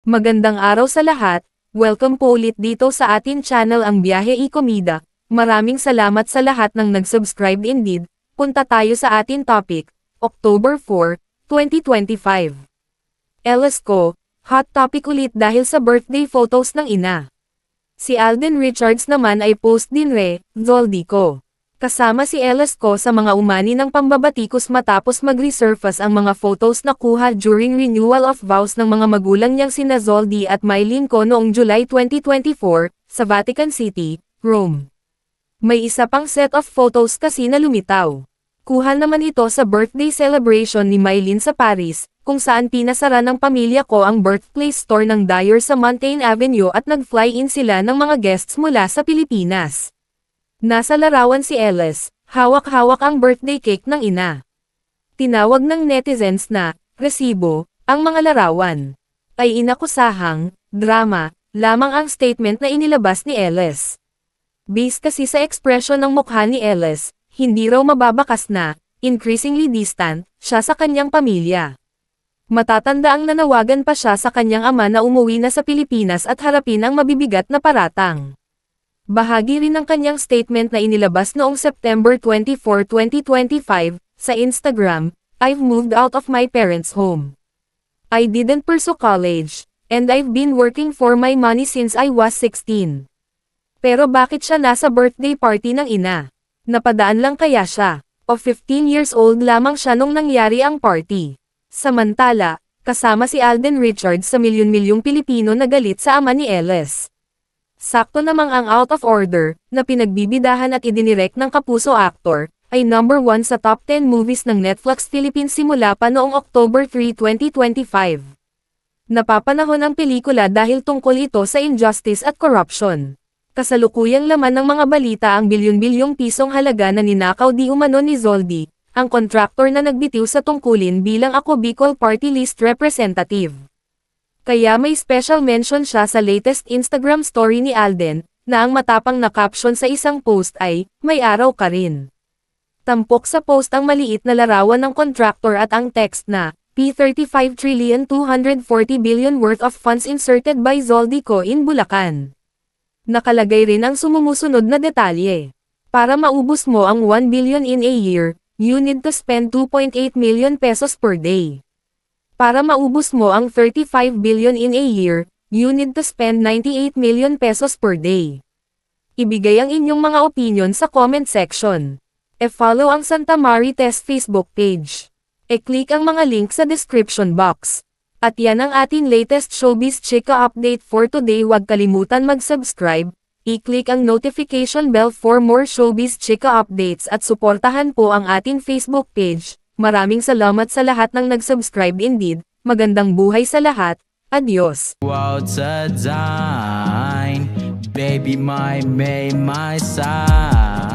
Magandang araw sa lahat, welcome po ulit dito sa atin channel ang Biyahe y Komida. Maraming salamat sa lahat ng nag-subscribe indeed. Punta tayo sa atin topic, October 4, 2025. Elisco, hot topic ulit dahil sa birthday photos ng ina. Si Alden Richards naman ay post din Zoldico. Kasama si Elisco sa mga umani ng pambabatikos matapos mag-resurface ang mga photos na kuha during renewal of vows ng mga magulang niyang sina Zoldy at Mylene Co noong July 2024, sa Vatican City, Rome. May isa pang set of photos kasi na lumitaw. Kuha naman ito sa birthday celebration ni Mylene sa Paris, kung saan pinasara ng pamilya ko ang birthplace store ng Dyer sa Montaigne Avenue at nag-fly-in sila ng mga guests mula sa Pilipinas. Nasa larawan si Ellis, hawak-hawak ang birthday cake ng ina. Tinawag ng netizens na, resibo, ang mga larawan. Ay inakusahang, drama, lamang ang statement na inilabas ni Ellis. Based kasi sa ekspresyon ng mukha ni Ellis, hindi raw mababakas na, increasingly distant, siya sa kanyang pamilya. Matatanda ang nanawagan pa siya sa kanyang ama na umuwi na sa Pilipinas at harapin ang mabibigat na paratang. Bahagi rin ng kanyang statement na inilabas noong September 24, 2025, sa Instagram, "I've moved out of my parents' home. I didn't pursue college, and I've been working for my money since I was 16. Pero bakit siya nasa birthday party ng ina? Napadaan lang kaya siya? O 15 years old lamang siya nung nangyari ang party?" Samantala, kasama si Alden Richards sa milyon-milyong Pilipino na galit sa ama ni Ellis. Sakto namang ang Out of Order, na pinagbibidahan at idinirect ng kapuso actor, ay number 1 sa top 10 movies ng Netflix Philippines simula pa noong October 3, 2025. Napapanahon ang pelikula dahil tungkol ito sa injustice at corruption. Kasalukuyang laman ng mga balita ang bilyon-bilyong pisong halaga na ninakaw di umano ni Zoldy, ang kontraktor na nagbitiw sa tungkulin bilang Ako Bicol Party List representative. Kaya may special mention siya sa latest Instagram story ni Alden, na ang matapang na caption sa isang post ay, "May araw ka rin." Tampok sa post ang maliit na larawan ng contractor at ang text na, P35,240 billion worth of funds inserted by Zoldico in Bulacan. Nakalagay rin ang sumusunod na detalye. Para maubos mo ang 1 billion in a year, you need to spend 2.8 million pesos per day. Para maubos mo ang 35 billion in a year, you need to spend 98 million pesos per day. Ibigay ang inyong mga opinion sa comment section. E-follow ang Santa Marites Facebook page. E-click ang mga link sa description box. At yan ang ating latest showbiz chika update for today. Huwag kalimutan mag-subscribe, i-click ang notification bell for more showbiz chika updates at suportahan po ang ating Facebook page. Maraming salamat sa lahat ng nag-subscribe indeed. Magandang buhay sa lahat. Adios. Out sa dine, baby, my side.